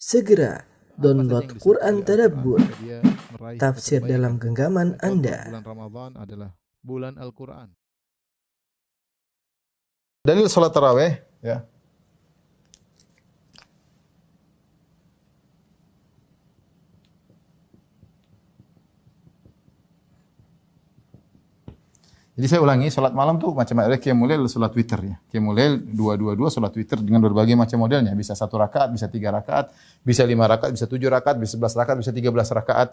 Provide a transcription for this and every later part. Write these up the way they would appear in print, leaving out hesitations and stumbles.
Segera download yang Quran disebut Tadabbur, Al-Quran, dia meraih tafsir kebaikan. dalam genggaman Contoh, Anda. bulan Ramadan adalah bulan Al-Quran. Dalil salat tarawih, ya. Jadi saya ulangi, salat malam tuh macam ada qiyamul lail, salat witir ya. Qiyamul lail 222 salat witir dengan berbagai macam modelnya. Bisa 1 rakaat, bisa 3 rakaat, bisa 5 rakaat, bisa 7 rakaat, bisa 11 rakaat, bisa 13 rakaat.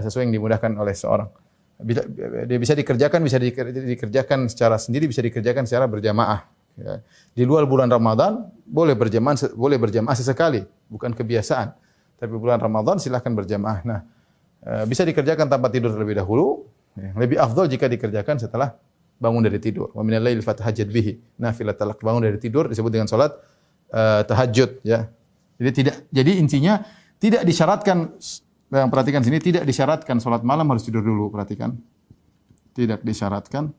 Sesuai yang dimudahkan oleh seorang. Dia bisa dikerjakan secara sendiri, bisa dikerjakan secara berjamaah. Ya. Di luar bulan Ramadan boleh berjamaah sesekali, bukan kebiasaan. Tapi bulan Ramadan silakan berjamaah. Nah, bisa dikerjakan tanpa tidur terlebih dahulu. Ya. Lebih afdal jika dikerjakan setelah bangun dari tidur. Wa minal laili fatahajjad bihi nafilatal lak. Bangun dari tidur disebut dengan salat tahajud. Ya. Jadi intinya tidak disyaratkan. Yang perhatikan sini, tidak disyaratkan salat malam harus tidur dulu, perhatikan. Tidak disyaratkan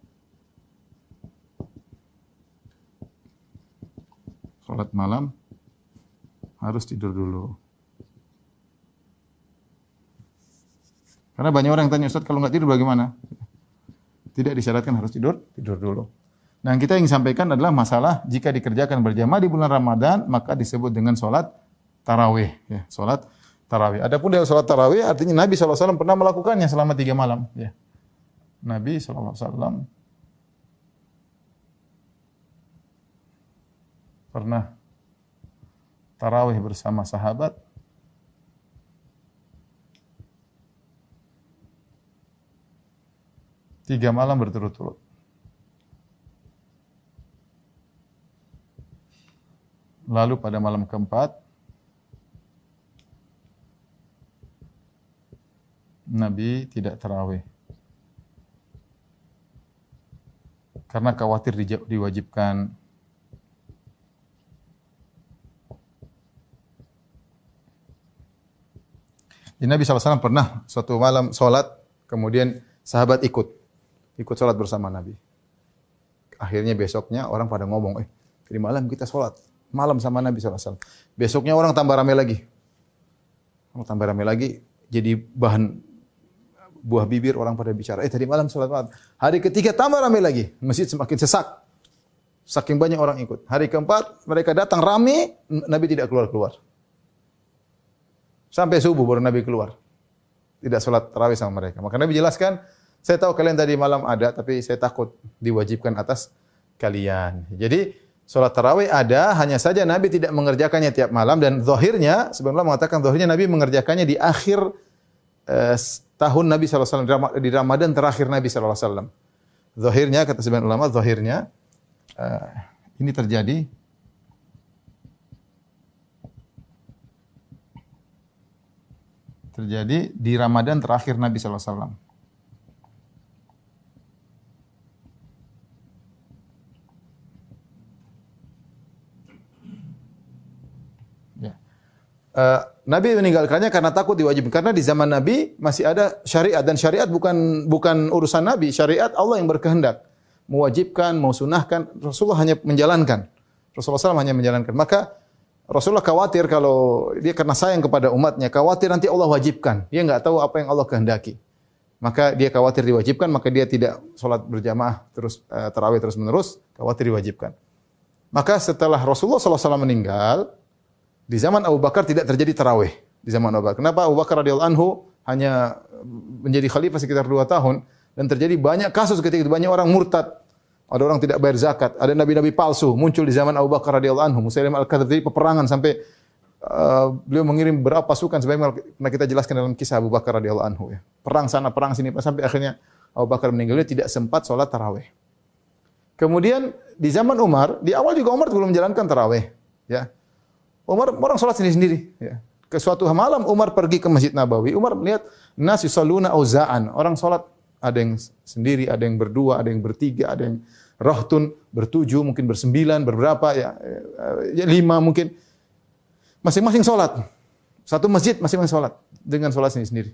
salat malam harus tidur dulu. Karena banyak orang yang tanya, Ustaz, kalau enggak tidur bagaimana? Tidak disyaratkan harus tidur dulu. Nah, yang kita ingin sampaikan adalah masalah jika dikerjakan berjamaah di bulan Ramadan, maka disebut dengan salat tarawih, ya, salat tarawih. Adapun dari salat tarawih artinya Nabi SAW pernah melakukannya selama 3 malam. Ya. Nabi SAW pernah tarawih bersama sahabat 3 malam berturut-turut. Lalu pada malam keempat Nabi tidak tarawih karena khawatir diwajibkan. Jadi Nabi SAW pernah suatu malam sholat, kemudian sahabat ikut sholat bersama Nabi. Akhirnya besoknya orang pada ngomong, di malam kita sholat malam sama Nabi SAW. Besoknya orang tambah ramai lagi, jadi bahan buah bibir orang pada bicara. Tadi malam sholat malam. Hari ketiga tambah ramai lagi. Masjid semakin sesak. Saking banyak orang ikut. Hari keempat mereka datang ramai, Nabi tidak keluar. Sampai subuh baru Nabi keluar. Tidak sholat tarawih sama mereka. Maka Nabi jelaskan, saya tahu kalian tadi malam ada, tapi saya takut diwajibkan atas kalian. Jadi sholat tarawih ada, hanya saja Nabi tidak mengerjakannya tiap malam. Dan zahirnya, sebenarnya mengatakan zahirnya Nabi mengerjakannya di akhir tahun Nabi SAW, di Ramadan terakhir Nabi SAW. Zahirnya, kata sebagian ulama, zahirnya ini terjadi di Ramadan terakhir Nabi SAW. Nabi meninggalkannya karena takut diwajibkan. Karena di zaman Nabi masih ada syariat, dan syariat bukan urusan Nabi. Syariat Allah yang berkehendak. Mewajibkan, mau sunahkan, Rasulullah hanya menjalankan. Rasulullah SAW hanya menjalankan. Maka Rasulullah khawatir kalau dia karena sayang kepada umatnya, khawatir nanti Allah wajibkan. Dia enggak tahu apa yang Allah kehendaki. Maka dia khawatir diwajibkan, maka dia tidak sholat berjamaah terus tarawih terus menerus, khawatir diwajibkan. Maka setelah Rasulullah SAW meninggal, di zaman Abu Bakar tidak terjadi tarawih. Di zaman Abu Bakar. Kenapa? Abu Bakar radhiyallahu anhu hanya menjadi khalifah sekitar 2 tahun dan terjadi banyak kasus ketika itu, banyak orang murtad. Ada orang tidak bayar zakat, ada nabi-nabi palsu muncul di zaman Abu Bakar radhiyallahu anhu. Musailimah al-Kadzdzab, terjadi peperangan sampai beliau mengirim berapa pasukan sebagaimana pernah kita jelaskan dalam kisah Abu Bakar radhiyallahu anhu ya. Perang sana, perang sini sampai akhirnya Abu Bakar meninggal, dia tidak sempat salat tarawih. Kemudian di zaman Umar, di awal juga Umar belum menjalankan tarawih, ya. Umar orang salat sendiri-sendiri, ya. Ke suatu malam Umar pergi ke Masjid Nabawi. Umar melihat nas yusalluna auza'an. Orang salat ada yang sendiri, ada yang berdua, ada yang bertiga, ada yang rahtun, bertujuh, mungkin bersembilan, berberapa ya, 5 mungkin. Masing-masing salat. Satu masjid masing-masing salat dengan salat sendiri-sendiri.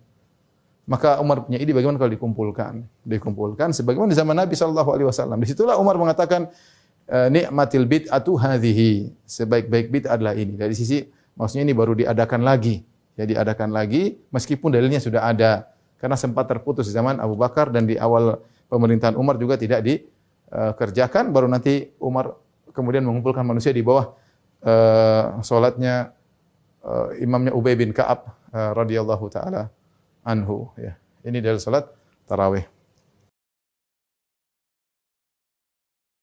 Maka Umar punya ide bagaimana kalau dikumpulkan sebagaimana di zaman Nabi SAW. Disitulah Umar mengatakan, nikmatil bid'atu hadhihi, sebaik-baik bid'ah adalah ini. Dari sisi Maksudnya ini baru diadakan lagi. Ya diadakan lagi meskipun dalilnya sudah ada. Karena sempat terputus di zaman Abu Bakar dan di awal pemerintahan Umar juga tidak dikerjakan. Baru nanti Umar kemudian mengumpulkan manusia di bawah salatnya imamnya Ubay bin Ka'ab radhiyallahu taala anhu ya. Ini dari salat tarawih.